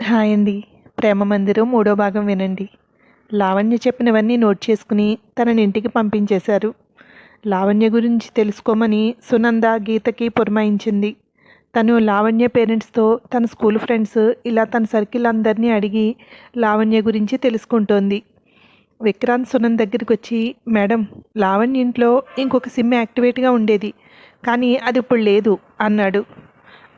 Hi అండి. 'ప్రేమ మందిరం' మూడో భాగం వినండి. లావణ్య చెప్పినవన్నీ నోట్ చేసుకుని తనని ఇంటికి పంపించేశారు. లావణ్య గురించి తెలుసుకోమని సునంద గీతకి పురమాయించింది. తను లావణ్య పేరెంట్స్తో తన స్కూల్ ఫ్రెండ్స్ ఇలా తన సర్కిల్ అందరినీ అడిగి లావణ్య గురించి తెలుసుకుంటోంది. విక్రాంత్ సునంద్ దగ్గరికి వచ్చి, మేడం, లావణ్య ఇంట్లో ఇంకొక సిమ్ యాక్టివేట్గా ఉండేది, కానీ అది ఇప్పుడు లేదు అన్నాడు.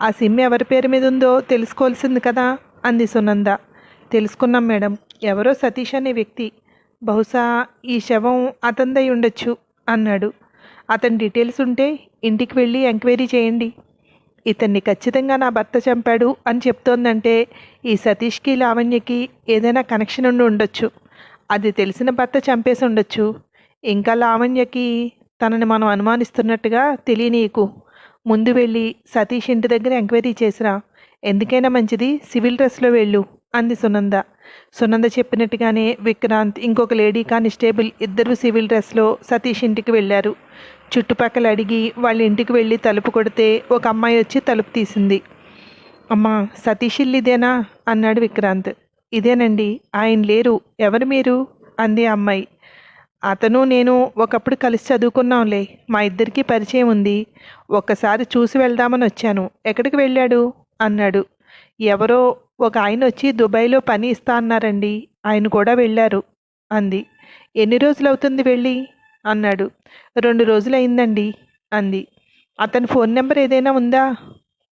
ఆ సిమ్ ఎవరి పేరు మీద ఉందో తెలుసుకోవాల్సింది కదా అంది సునంద. తెలుసుకున్నాం మేడం, ఎవరో సతీష్ అనే వ్యక్తి, బహుశా ఈ శవం అతనిదై ఉండొచ్చు అన్నాడు. అతని డీటెయిల్స్ ఉంటే ఇంటికి వెళ్ళి ఎంక్వైరీ చేయండి. ఇతన్ని ఖచ్చితంగా నా భర్త చంపాడు అని చెప్తోందంటే ఈ సతీష్కి లావణ్యకి ఏదైనా కనెక్షన్ ఉండి ఉండొచ్చు. అది తెలిసిన భర్త చంపేసి ఉండొచ్చు. ఇంకా లావణ్యకి తనని మనం అనుమానిస్తున్నట్టుగా తెలియనీయకు. ముందు వెళ్ళి సతీష్ ఇంటి దగ్గర ఎంక్వైరీ చేసిరా. ఎందుకైనా మంచిది సివిల్ డ్రెస్లో వెళ్ళు అంది సునంద. సునంద చెప్పినట్టుగానే విక్రాంత్, ఇంకొక లేడీ కానిస్టేబుల్ ఇద్దరు సివిల్ డ్రెస్లో సతీష్ ఇంటికి వెళ్ళారు. చుట్టుపక్కల అడిగి వాళ్ళ ఇంటికి వెళ్ళి తలుపు కొడితే ఒక అమ్మాయి వచ్చి తలుపు తీసింది. అమ్మా, సతీష్ ఇల్లు ఇదేనా అన్నాడు విక్రాంత్. ఇదేనండి, ఆయన లేరు, ఎవరు మీరు అంది ఆ అమ్మాయి. అతను నేను ఒకప్పుడు కలిసి చదువుకున్నాంలే, మా ఇద్దరికీ పరిచయం ఉంది, ఒక్కసారి చూసి వెళ్దామని వచ్చాను. ఎక్కడికి వెళ్ళాడు అన్నాడు. ఎవరో ఒక ఆయన వచ్చి దుబాయ్లో పని ఇస్తా అన్నారండి, ఆయన కూడా వెళ్ళారు అంది. ఎన్ని రోజులు అవుతుంది వెళ్ళి అన్నాడు. 2 రోజులు అయిందండి అంది. అతని ఫోన్ నెంబర్ ఏదైనా ఉందా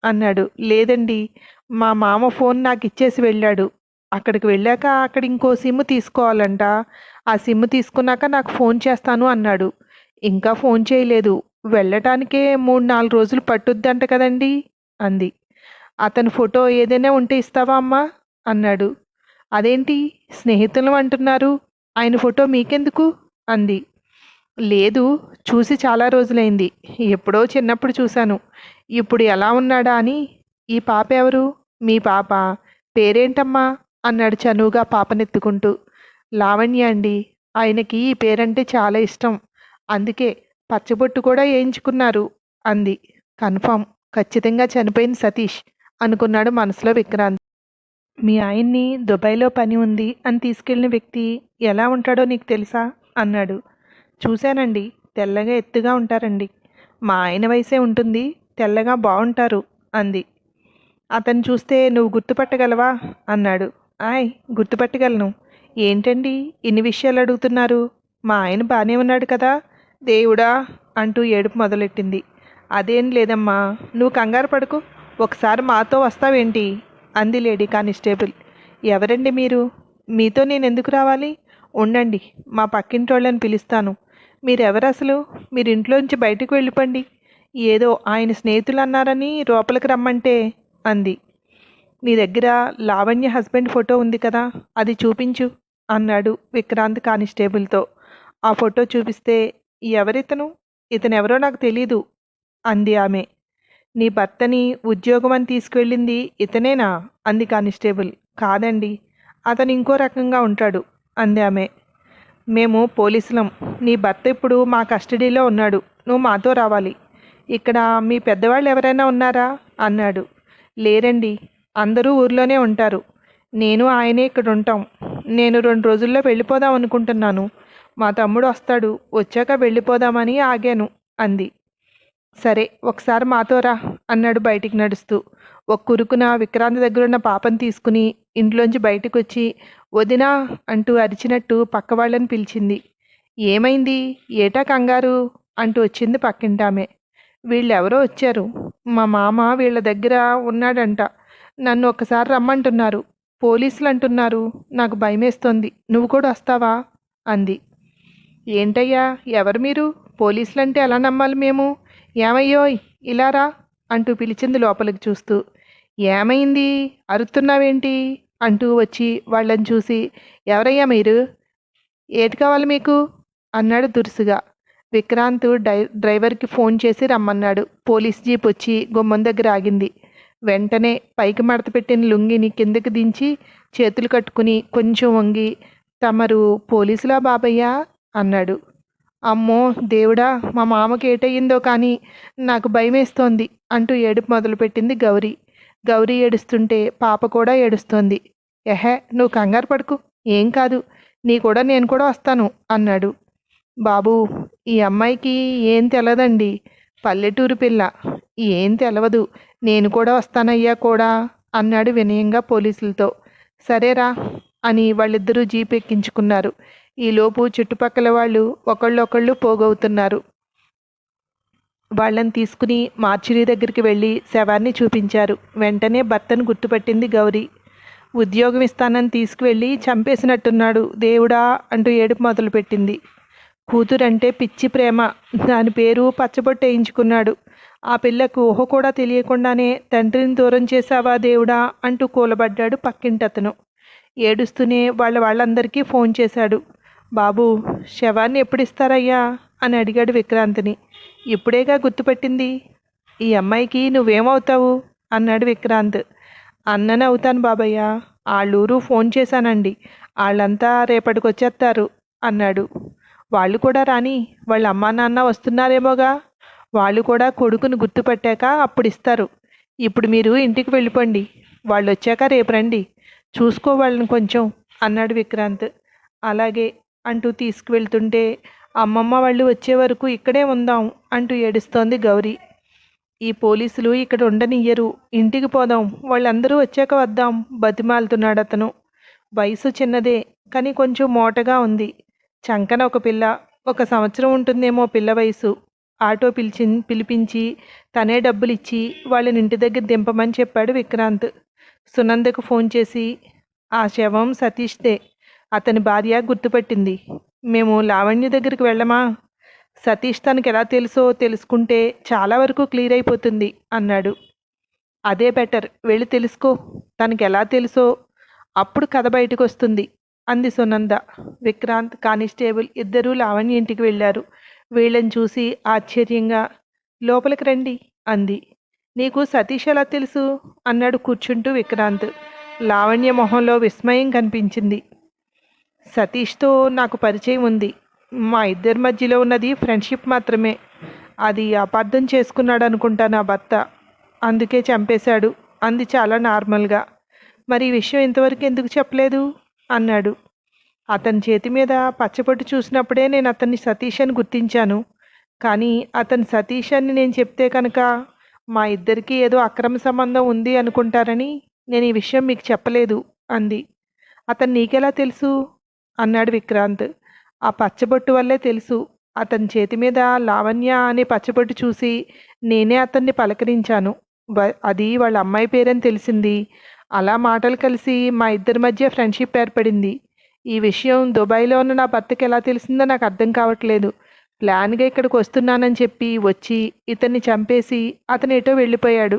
అన్నాడు. లేదండి, మా మామ ఫోన్ నాకు ఇచ్చేసి వెళ్ళాడు. అక్కడికి వెళ్ళాక అక్కడ ఇంకో సిమ్ తీసుకోవాలంట. ఆ సిమ్ తీసుకున్నాక నాకు ఫోన్ చేస్తాను అన్నాడు. ఇంకా ఫోన్ చేయలేదు. వెళ్ళటానికే 3-4 రోజులు పట్టుద్దంట కదండి అంది. అతని ఫోటో ఏదైనా ఉంటే ఇస్తావా అమ్మా అన్నాడు. అదేంటి, స్నేహితులు అంటున్నారు, ఆయన ఫోటో మీకెందుకు అంది. లేదు, చూసి చాలా రోజులైంది, ఎప్పుడో చిన్నప్పుడు చూశాను, ఇప్పుడు ఎలా ఉన్నాడా అని. ఈ పాప ఎవరు? మీ పాప? పేరేంటమ్మా అన్నాడు చనువుగా పాపనెత్తుకుంటూ. లావణ్య అండి, ఆయనకి ఈ పేరంటే చాలా ఇష్టం, అందుకే పచ్చబొట్టు కూడా వేయించుకున్నారు అంది. కన్ఫామ్, ఖచ్చితంగా చనిపోయిన సతీష్ అనుకున్నాడు మనసులో విక్రాంత్. మీ ఆయన్ని దుబాయ్లో పని ఉంది అని తీసుకెళ్లిన వ్యక్తి ఎలా ఉంటాడో నీకు తెలుసా అన్నాడు. చూశానండి, తెల్లగా ఎత్తుగా ఉంటారండి. మా ఆయన వయసే ఉంటుంది, తెల్లగా బాగుంటారు అంది. అతను చూస్తే నువ్వు గుర్తుపట్టగలవా అన్నాడు. ఆయ్, గుర్తుపట్టగలను. ఏంటండి ఇన్ని విషయాలు అడుగుతున్నారు? మా ఆయన బాగానే ఉన్నాడు కదా దేవుడా అంటూ ఏడుపు మొదలెట్టింది. అదేం లేదమ్మా, నువ్వు కంగారు పడుకు, ఒకసారి మాతో వస్తావేంటి అంది లేడీ కానిస్టేబుల్. ఎవరండి మీరు? మీతో నేను ఎందుకు రావాలి? ఉండండి, మా పక్కింటోళ్ళని పిలుస్తాను. మీరెవరు అసలు? మీరు ఇంట్లోంచి బయటకు వెళ్ళిపోండి. ఏదో ఆయన స్నేహితులు అన్నారని లోపలికి రమ్మంటే అంది. నీ దగ్గర లావణ్య హస్బెండ్ ఫోటో ఉంది కదా, అది చూపించు అన్నాడు విక్రాంత్ కానిస్టేబుల్తో. ఆ ఫోటో చూపిస్తే, ఎవరితను? ఇతనెవరో నాకు తెలీదు అంది ఆమె. నీ భర్తని ఉద్యోగం అని తీసుకువెళ్ళింది ఇతనేనా అంది కానిస్టేబుల్. కాదండి, అతను ఇంకో రకంగా ఉంటాడు అంది ఆమె. మేము పోలీసులం, నీ భర్త ఇప్పుడు మా కస్టడీలో ఉన్నాడు, నువ్వు మాతో రావాలి. ఇక్కడ మీ పెద్దవాళ్ళు ఎవరైనా ఉన్నారా అన్నాడు. లేరండి, అందరూ ఊర్లోనే ఉంటారు, నేను ఆయనే ఇక్కడ ఉంటాం. నేను 2 రోజుల్లో వెళ్ళిపోదాం అనుకుంటున్నాను. మా తమ్ముడు వస్తాడు, వచ్చాక వెళ్ళిపోదామని ఆగాను అంది. సరే, ఒకసారి మాతో రా అన్నాడు బయటికి నడుస్తూ. ఒక్కురుకున విక్రాంత్ దగ్గరున్న పాపను తీసుకుని ఇంట్లోంచి బయటకు వచ్చి, వదినా అంటూ అరిచినట్టు పక్క వాళ్ళని పిలిచింది. ఏమైంది, ఏటా కంగారు అంటూ వచ్చింది పక్కింటామె. వీళ్ళెవరో వచ్చారు, మా మామ వీళ్ళ దగ్గర ఉన్నాడంట, నన్ను ఒక్కసారి రమ్మంటున్నారు, పోలీసులు అంటున్నారు, నాకు భయమేస్తోంది, నువ్వు కూడా వస్తావా అంది. ఏంటయ్యా, ఎవరు మీరు? పోలీసులంటే ఎలా నమ్మాలి మేము? ఏమయ్యోయ్, ఇలా రా అంటూ పిలిచింది లోపలికి చూస్తూ. ఏమైంది, అరుస్తున్నావేంటి అంటూ వచ్చి వాళ్ళని చూసి, ఎవరయ్యా మీరు, ఏటి కావాలి మీకు అన్నాడు దురుసుగా. విక్రాంత్ డ్రైవర్కి ఫోన్ చేసి రమ్మన్నాడు. పోలీస్ జీప్ వచ్చి గుమ్మం దగ్గర ఆగింది. వెంటనే పైకి మడత పెట్టిన లుంగిని కిందకి దించి చేతులు కట్టుకుని కొంచెం వంగి, తమరు పోలీసులా బాబయ్యా అన్నాడు. అమ్మో దేవుడా, మా మామకి ఏటయ్యిందో కానీ నాకు భయమేస్తోంది అంటూ ఏడుపు మొదలుపెట్టింది గౌరీ. గౌరీ ఏడుస్తుంటే పాప కూడా ఏడుస్తోంది. ఎహే, నువ్వు కంగారు పడుకు, ఏం కాదు, నేను కూడా వస్తాను అన్నాడు. బాబూ, ఈ అమ్మాయికి ఏం తెలదండి, పల్లెటూరు పిల్ల, ఏం తెలవదు, నేను కూడా వస్తానయ్యా కూడా అన్నాడు వినయంగా పోలీసులతో. సరేరా అని వాళ్ళిద్దరూ జీప్ ఎక్కించుకున్నారు. ఈలోపు చుట్టుపక్కల వాళ్ళు ఒకళ్ళొకళ్ళు పోగవుతున్నారు. వాళ్ళని తీసుకుని మార్చురీ దగ్గరికి వెళ్ళి శవాన్ని చూపించారు. వెంటనే భర్తను గుర్తుపట్టింది గౌరీ. ఉద్యోగం ఇస్తానని తీసుకువెళ్ళి చంపేసినట్టున్నాడు దేవుడా అంటూ ఏడుపు మొదలుపెట్టింది. కూతురంటే పిచ్చి ప్రేమ, దాని పేరు పచ్చబొట్టు వేయించుకున్నాడు. ఆ పిల్లకు ఊహ కూడా తెలియకుండానే తండ్రిని దూరం చేశావా దేవుడా అంటూ కూలబడ్డాడు పక్కింటతను. ఏడుస్తూనే వాళ్ళందరికీ ఫోన్ చేశాడు. బాబూ, శవాన్ని ఎప్పుడిస్తారయ్యా అని అడిగాడు విక్రాంత్ని. ఇప్పుడేగా గుర్తుపెట్టింది, ఈ అమ్మాయికి నువ్వేమవుతావు అన్నాడు విక్రాంత్. అన్నని అవుతాను బాబయ్య, వాళ్ళూరు ఫోన్ చేశానండి, వాళ్ళంతా రేపటికొచ్చేస్తారు అన్నాడు. వాళ్ళు కూడా రాని, వాళ్ళ అమ్మా నాన్న వస్తున్నారేమోగా, వాళ్ళు కూడా కొడుకును గుర్తుపట్టాక అప్పుడు ఇస్తారు. ఇప్పుడు మీరు ఇంటికి వెళ్ళిపోండి, వాళ్ళు వచ్చాక రేపు రండి, చూసుకోవాలని కొంచెం అన్నాడు విక్రాంత్. అలాగే అంటూ తీసుకువెళ్తుంటే అమ్మమ్మ వాళ్ళు వచ్చే వరకు ఇక్కడే ఉందాం అంటూ ఏడుస్తోంది గౌరీ. ఈ పోలీసులు ఇక్కడ ఉండనియ్యరు, ఇంటికి పోదాం, వాళ్ళందరూ వచ్చాక వద్దాం బతిమాలుతున్నాడు అతను. వయసు చిన్నదే, కానీ కొంచెం మోటగా ఉంది. చంకన ఒక పిల్ల, 1 సంవత్సరం ఉంటుందేమో పిల్ల వయసు. ఆటో పిలిపించి తనే డబ్బులిచ్చి వాళ్ళని ఇంటి దగ్గర దింపమని చెప్పాడు విక్రాంత్. సునందకు ఫోన్ చేసి, ఆ శవం సతీష్దే, అతని భార్య గుర్తుపట్టింది, మేము లావణ్య దగ్గరికి వెళ్ళమా, సతీష్ తనకు ఎలా తెలుసో తెలుసుకుంటే చాలా వరకు క్లియర్ అయిపోతుంది అన్నాడు. అదే బెటర్, వెళ్ళి తెలుసుకో, తనకి ఎలా తెలుసో అప్పుడు కథ బయటకు వస్తుంది అంది సునంద. విక్రాంత్, కానిస్టేబుల్ ఇద్దరూ లావణ్య ఇంటికి వెళ్ళారు. వీళ్ళని చూసి ఆశ్చర్యంగా, లోపలికి రండి అంది. నీకు సతీష్ ఎలా తెలుసు అన్నాడు కూర్చుంటూ విక్రాంత్. లావణ్య మొహంలో విస్మయం కనిపించింది. సతీష్తో నాకు పరిచయం ఉంది, మా ఇద్దరి మధ్యలో ఉన్నది ఫ్రెండ్షిప్ మాత్రమే, అది అపార్థం చేసుకున్నాడు అనుకుంటా నా భర్త, అందుకే చంపేశాడు అంది చాలా నార్మల్గా. మరి ఈ విషయం ఇంతవరకు ఎందుకు చెప్పలేదు అన్నాడు. అతని చేతి మీద పచ్చబొట్టు చూసినప్పుడే నేను అతన్ని సతీష్ అని గుర్తించాను, కానీ అతను సతీష్ అని నేను చెప్తే కనుక మా ఇద్దరికీ ఏదో అక్రమ సంబంధం ఉంది అనుకుంటారని నేను ఈ విషయం మీకు చెప్పలేదు అంది. అతను నీకెలా తెలుసు అన్నాడు విక్రాంత్. ఆ పచ్చబొట్టు వల్లే తెలుసు, అతని చేతి మీద లావణ్య అనే పచ్చబొట్టు చూసి నేనే అతన్ని పలకరించాను, అది వాళ్ళ అమ్మాయి పేరని తెలిసింది, అలా మాటలు కలిసి మా ఇద్దరి మధ్య ఫ్రెండ్షిప్ ఏర్పడింది. ఈ విషయం దుబాయ్లో ఉన్న నా భర్తకి ఎలా తెలిసిందో నాకు అర్థం కావట్లేదు. ప్లాన్గా ఇక్కడికి వస్తున్నానని చెప్పి వచ్చి ఇతన్ని చంపేసి అతను ఎటో వెళ్ళిపోయాడు.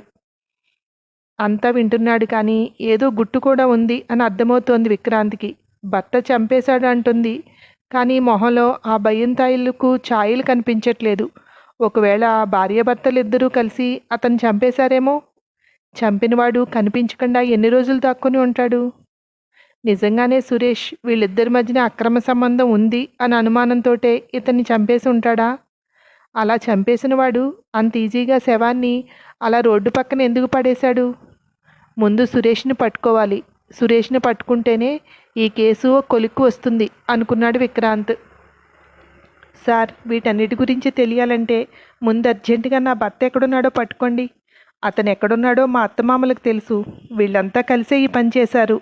అంతా వింటున్నాడు, కానీ ఏదో గుట్టు కూడా ఉంది అని అర్థమవుతోంది విక్రాంత్కి. భర్త చంపేశాడు అంటుంది, కానీ మొహంలో ఆ భయం తాయిలకు ఛాయలు కనిపించట్లేదు. ఒకవేళ భార్యాభర్తలు ఇద్దరూ కలిసి అతను చంపేశారేమో. చంపినవాడు కనిపించకుండా ఎన్ని రోజులు దాక్కుని ఉంటాడు? నిజంగానే సురేష్ వీళ్ళిద్దరి మధ్యన అక్రమ సంబంధం ఉంది అని అనుమానంతోటే ఇతన్ని చంపేసి ఉంటాడా? అలా చంపేసిన వాడు అంత ఈజీగా శవాన్ని అలా రోడ్డు పక్కన ఎందుకు పడేశాడు? ముందు సురేష్ని పట్టుకోవాలి, సురేష్ని పట్టుకుంటేనే ఈ కేసు కొలిక్కు వస్తుంది అనుకున్నాడు విక్రాంత్. సార్, వీటన్నిటి గురించి తెలియాలంటే ముందు అర్జెంటుగా నా భర్త ఎక్కడున్నాడో పట్టుకోండి. అతను ఎక్కడున్నాడో మా అత్తమామలకు తెలుసు, వీళ్ళంతా కలిసే ఈ పని చేశారు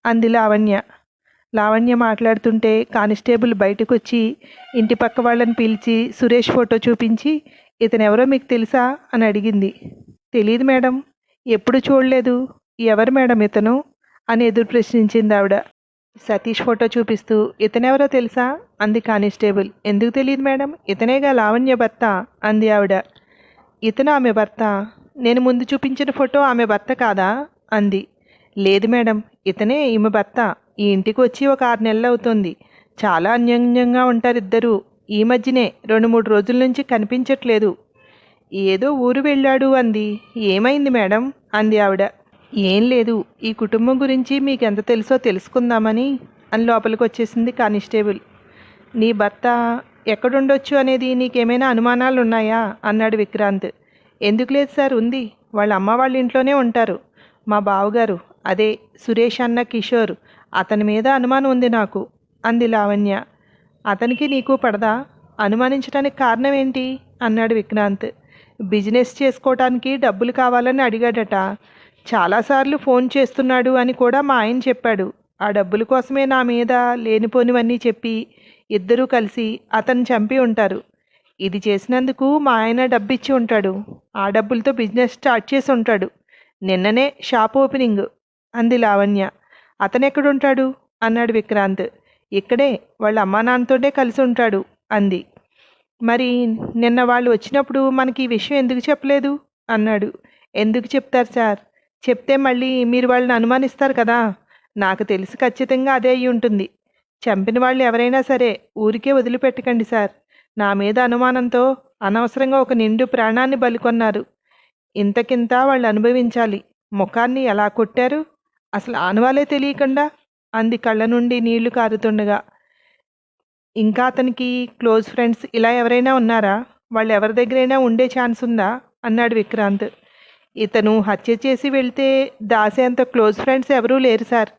అంది లావణ్య. లావణ్య మాట్లాడుతుంటే కానిస్టేబుల్ బయటకు వచ్చి ఇంటి పక్క వాళ్ళని పిలిచి సురేష్ ఫోటో చూపించి, ఇతనెవరో మీకు తెలుసా అని అడిగింది. తెలియదు మేడం, ఎప్పుడు చూడలేదు, ఎవరు మేడం ఇతను అని ఎదురు ప్రశ్నించింది ఆవిడ. సతీష్ ఫోటో చూపిస్తూ, ఇతనెవరో తెలుసా అంది కానిస్టేబుల్. ఎందుకు తెలియదు మేడం, ఇతనేగా లావణ్య భర్త అంది ఆవిడ. ఇతను ఆమె భర్త? నేను ముందు చూపించిన ఫోటో ఆమె భర్త కాదా అంది. లేదు మేడం, ఇతనే ఈమె భర్త, ఈ ఇంటికి వచ్చి ఒక 6 నెలలు అవుతుంది, చాలా అన్యోన్యంగా ఉంటారు ఇద్దరు, ఈ మధ్యనే 2-3 రోజుల నుంచి కనిపించట్లేదు, ఏదో ఊరు వెళ్ళాడు అంది. ఏమైంది మేడం అంది ఆవిడ. ఏం లేదు, ఈ కుటుంబం గురించి మీకు ఎంత తెలుసో తెలుసుకుందామని అని లోపలికి వచ్చేసింది కానిస్టేబుల్. నీ భర్త ఎక్కడుండొచ్చు అనేది నీకేమైనా అనుమానాలు ఉన్నాయా అన్నాడు విక్రాంత్. ఎందుకు లేదు సార్, ఉంది, వాళ్ళ అమ్మ వాళ్ళ ఇంట్లోనే ఉంటారు, మా బావగారు, అదే సురేష్ అన్న కిషోర్, అతని మీద అనుమానం ఉంది నాకు అంది లావణ్య. అతనికి నీకు పడదా? అనుమానించడానికి కారణం ఏంటి అన్నాడు విక్రాంత్. బిజినెస్ చేసుకోవటానికి డబ్బులు కావాలని అడిగాడట. చాలాసార్లు ఫోన్ చేస్తున్నాడు అని కూడా మా ఆయన చెప్పాడు. ఆ డబ్బుల కోసమే నా మీద లేనిపోనివన్నీ చెప్పి ఇద్దరూ కలిసి అతన్ని చంపి ఉంటారు. ఇది చేసినందుకు మా ఆయన డబ్బిచ్చి ఉంటాడు. ఆ డబ్బులతో బిజినెస్ స్టార్ట్ చేసి ఉంటాడు. నిన్ననే షాప్ ఓపెనింగ్ అంది లావణ్య. అతనెక్కడుంటాడు అన్నాడు విక్రాంత్. ఇక్కడే వాళ్ళ అమ్మా నాన్నతోనే కలిసి ఉంటాడు అంది. మరి నిన్న వాళ్ళు వచ్చినప్పుడు మనకి ఈ విషయం ఎందుకు చెప్పలేదు అన్నాడు. ఎందుకు చెప్తారు సార్? చెప్తే మళ్ళీ మీరు వాళ్ళని అనుమానిస్తారు కదా. నాకు తెలిసి ఖచ్చితంగా అదే అయి ఉంటుంది. చంపిన వాళ్ళు ఎవరైనా సరే ఊరికే వదిలిపెట్టకండి సార్. నా మీద అనుమానంతో అనవసరంగా ఒక నిండు ప్రాణాన్ని బలికొన్నారు. ఇంతకింత వాళ్ళు అనుభవించాలి. ముఖాన్ని ఎలా కొట్టారు, అసలు ఆనవాలే తెలియకుండా అంది కళ్ళ నుండి నీళ్లు కారుతుండగా. ఇంకా అతనికి క్లోజ్ ఫ్రెండ్స్ ఇలా ఎవరైనా ఉన్నారా? వాళ్ళు ఎవరి దగ్గరైనా ఉండే ఛాన్స్ ఉందా అన్నాడు విక్రాంత్. ఇతను హత్య చేసి వెళ్తే దాసేంత క్లోజ్ ఫ్రెండ్స్ ఎవరూ లేరు సార్.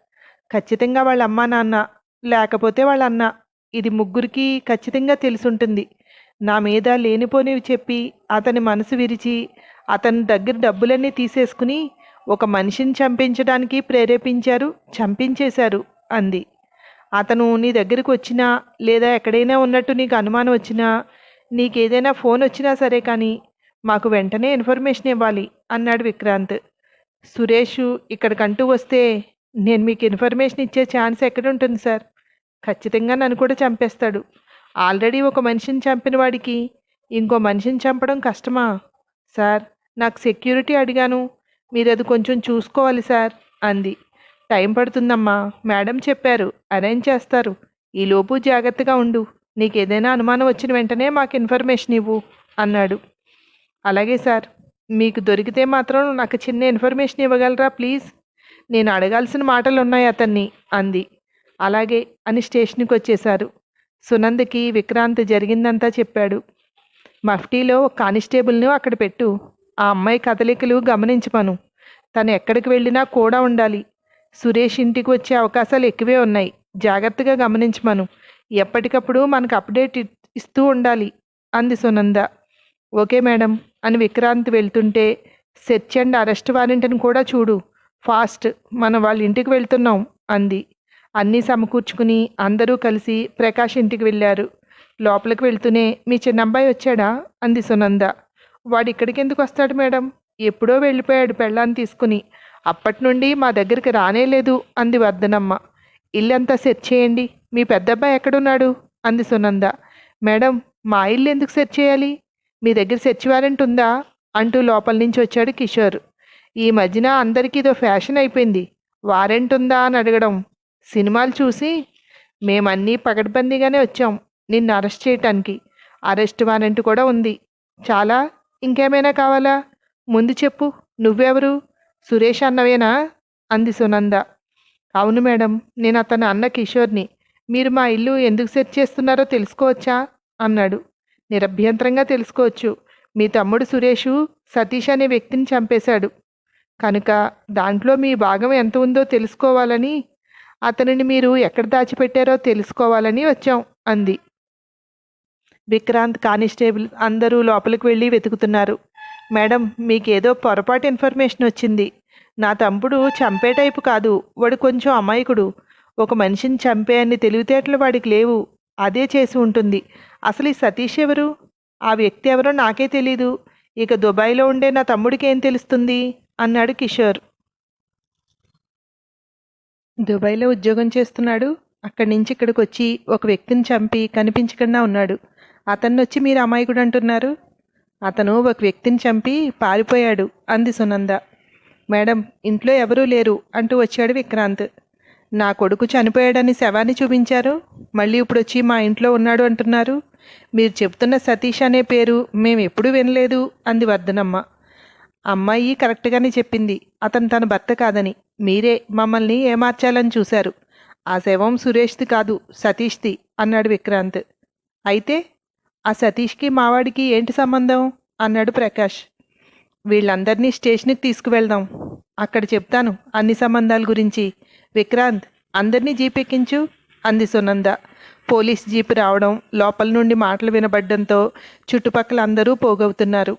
ఖచ్చితంగా వాళ్ళ అమ్మా నాన్న, లేకపోతే వాళ్ళ అన్న. ఇది ముగ్గురికి ఖచ్చితంగా తెలుసుంటుంది. నా మీద లేనిపోనివి చెప్పి అతని మనసు విరిచి అతని దగ్గర డబ్బులన్నీ తీసేసుకుని ఒక మనిషిని చంపించడానికి ప్రేరేపించారు, చంపించేశారు అంది. అతను నీ దగ్గరికి వచ్చినా లేదా ఎక్కడైనా ఉన్నట్టు నీకు అనుమానం వచ్చినా, నీకేదైనా ఫోన్ వచ్చినా సరే కానీ మాకు వెంటనే ఇన్ఫర్మేషన్ ఇవ్వాలి అన్నాడు విక్రాంత్. సురేష్ ఇక్కడికంటూ వస్తే నేను మీకు ఇన్ఫర్మేషన్ ఇచ్చే ఛాన్స్ ఎక్కడుంటుంది సార్? ఖచ్చితంగా నన్ను కూడా చంపేస్తాడు. ఆల్రెడీ ఒక మనిషిని చంపిన వాడికి ఇంకో మనిషిని చంపడం కష్టమా సార్? నాకు సెక్యూరిటీ అడిగాను, మీరు అది కొంచెం చూసుకోవాలి సార్ అంది. టైం పడుతుందమ్మా, మేడం చెప్పారు, అరేంజ్ చేస్తారు. ఈలోపు జాగ్రత్తగా ఉండు. నీకేదైనా అనుమానం వచ్చిన వెంటనే మాకు ఇన్ఫర్మేషన్ ఇవ్వు అన్నాడు. అలాగే సార్. మీకు దొరికితే మాత్రం నాకు చిన్న ఇన్ఫర్మేషన్ ఇవ్వగలరా ప్లీజ్? నేను అడగాల్సిన మాటలు ఉన్నాయి అతన్ని అంది. అలాగే అని స్టేషన్కి వచ్చేశారు. సునందకి విక్రాంత్ జరిగిందంతా చెప్పాడు. మఫ్టీలో ఒక కానిస్టేబుల్ను అక్కడ పెట్టు. ఆ అమ్మాయి కదలికలు గమనించమను. తను ఎక్కడికి వెళ్ళినా కూడా ఉండాలి. సురేష్ ఇంటికి వచ్చే అవకాశాలు ఎక్కువే ఉన్నాయి. జాగ్రత్తగా గమనించమను. ఎప్పటికప్పుడు మనకు అప్డేట్ ఇస్తూ ఉండాలి అంది సునంద. ఓకే మేడం అని విక్రాంత్ వెళ్తుంటే, సెర్చ్ అండ్ అరెస్ట్ వారెంట్ని కూడా చూడు, ఫాస్ట్, మనం వాళ్ళ ఇంటికి వెళ్తున్నాం అంది. అన్నీ సమకూర్చుకుని అందరూ కలిసి ప్రకాష్ ఇంటికి వెళ్ళారు. లోపలికి వెళ్తూనే మీ చిన్నబ్బాయి వచ్చాడా అంది సునంద. వాడు ఇక్కడికి ఎందుకు వస్తాడు మేడం? ఎప్పుడో వెళ్ళిపోయాడు పెళ్ళాన్ని తీసుకుని. అప్పటి నుండి మా దగ్గరికి రానేలేదు అంది వర్ధనమ్మ. ఇల్లంతా సెర్చ్ చేయండి. మీ పెద్దబ్బాయి ఎక్కడున్నాడు అంది సునంద. మేడం, మా ఇల్లు ఎందుకు సెర్చ్ చేయాలి? మీ దగ్గర సెర్చ్ వారెంట్ ఉందా అంటూ లోపల నుంచి వచ్చాడు కిషోర్. ఈ మధ్యన అందరికీ ఇదో ఫ్యాషన్ అయిపోయింది, వారెంట్ ఉందా అని అడగడం. సినిమాలు చూసి మేమన్నీ పకడ్బందీగానే వచ్చాం నిన్ను అరెస్ట్ చేయటానికి. అరెస్ట్ వారెంట్ కూడా ఉంది. చాలా? ఇంకేమైనా కావాలా? ముందు చెప్పు, నువ్వెవరు? సురేష్ అన్నవేనా అంది సునంద. అవును మేడం, నేను అతని అన్న కిషోర్ని. మీరు మా ఇల్లు ఎందుకు సెర్చ్ చేస్తున్నారో తెలుసుకోవచ్చా అన్నాడు. నిరభ్యంతరంగా తెలుసుకోవచ్చు. మీ తమ్ముడు సురేషు సతీష్ అనే వ్యక్తిని చంపేశాడు కనుక దాంట్లో మీ భాగం ఎంత ఉందో తెలుసుకోవాలని, అతనిని మీరు ఎక్కడ దాచిపెట్టారో తెలుసుకోవాలని వచ్చాం అంది. విక్రాంత్, కానిస్టేబుల్ అందరూ లోపలికి వెళ్ళి వెతుకుతున్నారు. మేడం, మీకేదో పొరపాటు ఇన్ఫర్మేషన్ వచ్చింది. నా తమ్ముడు చంపే టైపు కాదు. వాడు కొంచెం అమాయకుడు. ఒక మనిషిని చంపే అన్ని తెలివితేటలు వాడికి లేవు. అదే చేసి ఉంటుంది. అసలు ఈ సతీష్ ఎవరు? ఆ వ్యక్తి ఎవరో నాకే తెలీదు. ఇక దుబాయ్లో ఉండే నా తమ్ముడికి ఏం తెలుస్తుంది అన్నాడు కిషోర్. దుబాయ్లో ఉద్యోగం చేస్తున్నాడు. అక్కడి నుంచి ఇక్కడికి వచ్చి ఒక వ్యక్తిని చంపి కనిపించకుండా ఉన్నాడు. అతన్ని వచ్చి మీరు అమాయకుడు అంటున్నారు? అతను ఒక వ్యక్తిని చంపి పారిపోయాడు అంది సునంద. మేడం, ఇంట్లో ఎవరూ లేరు అంటూ వచ్చాడు విక్రాంత్. నా కొడుకు చనిపోయాడని శవాన్ని చూపించారు. మళ్ళీ ఇప్పుడు వచ్చి మా ఇంట్లో ఉన్నాడు అంటున్నారు. మీరు చెప్తున్న సతీష్ అనే పేరు మేము ఎప్పుడూ వినలేదు అంది వర్ధనమ్మ. అమ్మాయి కరెక్ట్గానే చెప్పింది. అతను తన భర్త కాదని. మీరే మమ్మల్ని ఏమార్చాలని చూశారు. ఆ శవం సురేష్ది కాదు, సతీష్ది అన్నాడు విక్రాంత్. అయితే ఆ సతీష్కి మావాడికి ఏంటి సంబంధం అన్నాడు ప్రకాష్. వీళ్ళందరినీ స్టేషన్కి తీసుకువెళ్దాం. అక్కడ చెప్తాను అన్ని సంబంధాల గురించి. విక్రాంత్, అందరినీ జీప్ ఎక్కించు అంది సునంద. పోలీస్ జీపు రావడం, లోపల నుండి మాటలు వినబడ్డంతో చుట్టుపక్కల అందరూ పోగవుతున్నారు.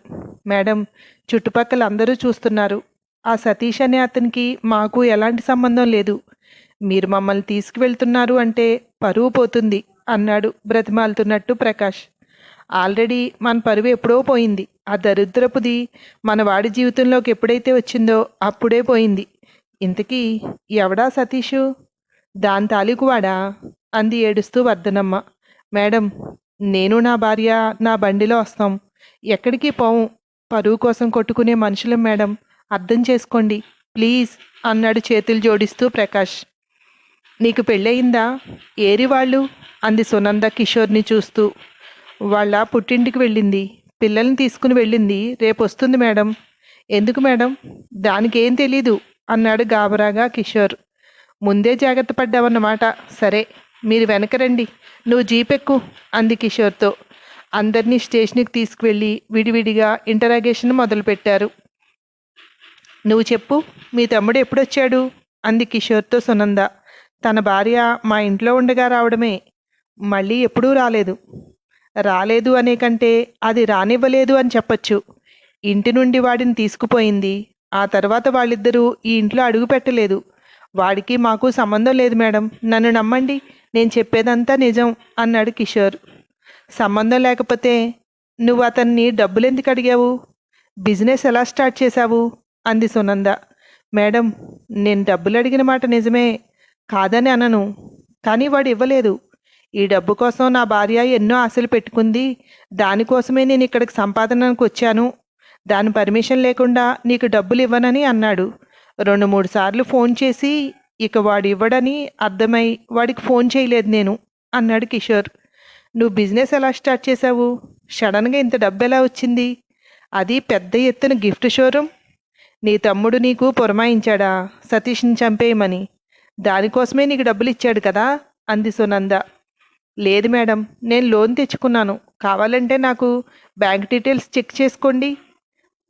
మేడం, చుట్టుపక్కల అందరూ చూస్తున్నారు. ఆ సతీష్ అనే అతనికి మాకు ఎలాంటి సంబంధం లేదు. మీరు మమ్మల్ని తీసుకువెళ్తున్నారు అంటే పరువు పోతుంది అన్నాడు బ్రతిమాలుతున్నట్టు ప్రకాష్. ఆల్రెడీ మన పరువు ఎప్పుడో పోయింది. ఆ దరిద్రపుది మన వాడి జీవితంలోకి ఎప్పుడైతే వచ్చిందో అప్పుడే పోయింది. ఇంతకీ ఎవడా సతీషు? దాని తాలూకువాడా అంది ఏడుస్తూ వర్ధనమ్మ. మేడం, నేను నా భార్య నా బండిలో వస్తాం. ఎక్కడికి పోం. పరువు కోసం కొట్టుకునే మనుషులం మేడం, అర్థం చేసుకోండి ప్లీజ్ అన్నాడు చేతులు జోడిస్తూ ప్రకాష్. నీకు పెళ్ళయిందా? ఏరి వాళ్ళు అంది సునంద కిషోర్ని చూస్తూ. వాళ్ళ పుట్టింటికి వెళ్ళింది. పిల్లల్ని తీసుకుని వెళ్ళింది. రేపు వస్తుంది మేడం. ఎందుకు మేడం? దానికేం తెలీదు అన్నాడు గాబరాగా కిషోర్. ముందే జాగ్రత్త పడ్డావన్నమాట. సరే, మీరు వెనక రండి, నువ్వు జీపెక్కు అంది కిషోర్తో. అందరినీ స్టేషన్కి తీసుకువెళ్ళి విడివిడిగా ఇంటరాగేషన్ మొదలుపెట్టారు. నువ్వు చెప్పు, మీ తమ్ముడు ఎప్పుడొచ్చాడు అంది కిషోర్తో సునంద. తన భార్య మా ఇంట్లో ఉండగా రావడమే, మళ్ళీ ఎప్పుడూ రాలేదు. రాలేదు అనే కంటే అది రానివ్వలేదు అని చెప్పచ్చు. ఇంటి నుండి వాడిని తీసుకుపోయింది. ఆ తర్వాత వాళ్ళిద్దరూ ఈ ఇంట్లో అడుగు పెట్టలేదు. వాడికి మాకు సంబంధం లేదు మేడం, నన్ను నమ్మండి, నేను చెప్పేదంతా నిజం అన్నాడు కిషోర్. సంబంధం లేకపోతే నువ్వు అతన్ని డబ్బులు ఎందుకు అడిగావు? బిజినెస్ ఎలా స్టార్ట్ చేశావు అంది సునంద. మేడం, నేను డబ్బులు అడిగిన మాట నిజమే, కాదని అనను. కానీ వాడు ఇవ్వలేదు. ఈ డబ్బు కోసం నా భార్య ఎన్నో ఆశలు పెట్టుకుంది. దానికోసమే నేను ఇక్కడికి సంపాదనకు వచ్చాను. దాని పర్మిషన్ లేకుండా నీకు డబ్బులు ఇవ్వనని అన్నాడు. 2-3 సార్లు ఫోన్ చేసి ఇక వాడు ఇవ్వడని అర్థమై వాడికి ఫోన్ చేయలేదు నేను అన్నాడు కిషోర్. నువ్వు బిజినెస్ ఎలా స్టార్ట్ చేశావు? సడన్గా ఇంత డబ్బు ఎలా వచ్చింది? అది పెద్ద ఎత్తున గిఫ్ట్ షోరూమ్. నీ తమ్ముడు నీకు పురమాయించాడా సతీష్ని చంపేయమని? దానికోసమే నీకు డబ్బులు ఇచ్చాడు కదా అంది సునంద. లేదు మేడం, నేను లోన్ తెచ్చుకున్నాను. కావాలంటే నాకు బ్యాంక్ డీటెయిల్స్ చెక్ చేసుకోండి.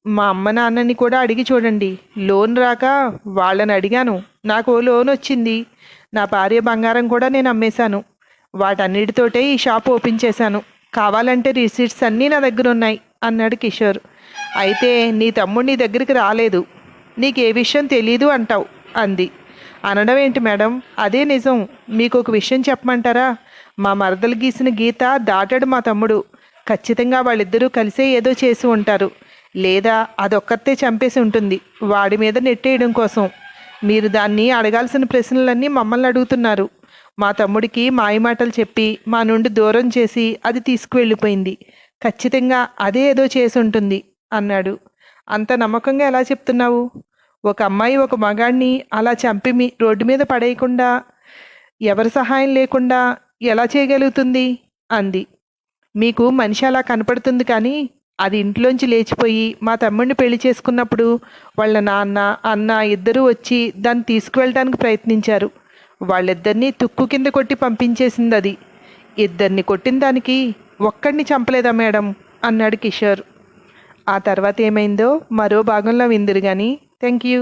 మా అమ్మ నాన్నని కూడా అడిగి చూడండి. లోన్ రాక వాళ్ళని అడిగాను, నాకు లోన్ వచ్చింది. నా భార్య బంగారం కూడా నేను అమ్మేశాను. వాటన్నిటితోటే ఈ షాప్ ఓపెన్ చేశాను. కావాలంటే రిసీట్స్ అన్నీ నా దగ్గర ఉన్నాయి అన్నాడు కిషోర్. అయితే నీ తమ్ముడు నీ దగ్గరికి రాలేదు, నీకు ఏ విషయం తెలీదు అంటావు అంది. అనడం ఏంటి మేడం, అదే నిజం. మీకు ఒక విషయం చెప్పమంటారా? మా మరదలు గీసిన గీత దాటాడు మా తమ్ముడు. ఖచ్చితంగా వాళ్ళిద్దరూ కలిసే ఏదో చేసి ఉంటారు, లేదా అదొక్కతే చంపేసి ఉంటుంది వాడి మీద నెట్టేయడం కోసం. మీరు దాన్ని అడగాల్సిన ప్రశ్నలన్నీ మమ్మల్ని అడుగుతున్నారు. మా తమ్ముడికి మాయమాటలు చెప్పి మా నుండి దూరం చేసి అది తీసుకువెళ్ళిపోయింది. ఖచ్చితంగా అదే ఏదో చేసి ఉంటుంది అన్నాడు. అంత నమ్మకంగా ఎలా చెప్తున్నావు? ఒక అమ్మాయి ఒక మగాడిని అలా చంపి రోడ్డు మీద పడేయకుండా, ఎవరి సహాయం లేకుండా ఎలా చేయగలుగుతుంది అంది. మీకు మనిషి అలా కనపడుతుంది, కానీ అది ఇంట్లోంచి లేచిపోయి మా తమ్ముడిని పెళ్లి చేసుకున్నప్పుడు వాళ్ళ నాన్న అన్న ఇద్దరూ వచ్చి దాన్ని తీసుకువెళ్ళడానికి ప్రయత్నించారు. వాళ్ళిద్దరినీ తుక్కు కింద కొట్టి పంపించేసింది అది. ఇద్దరిని కొట్టిన దానికి ఒక్కడిని చంపలేదా మేడం అన్నాడు కిషోర్. ఆ తర్వాత ఏమైందో మరో భాగంలో విందురు కానీ. Thank you.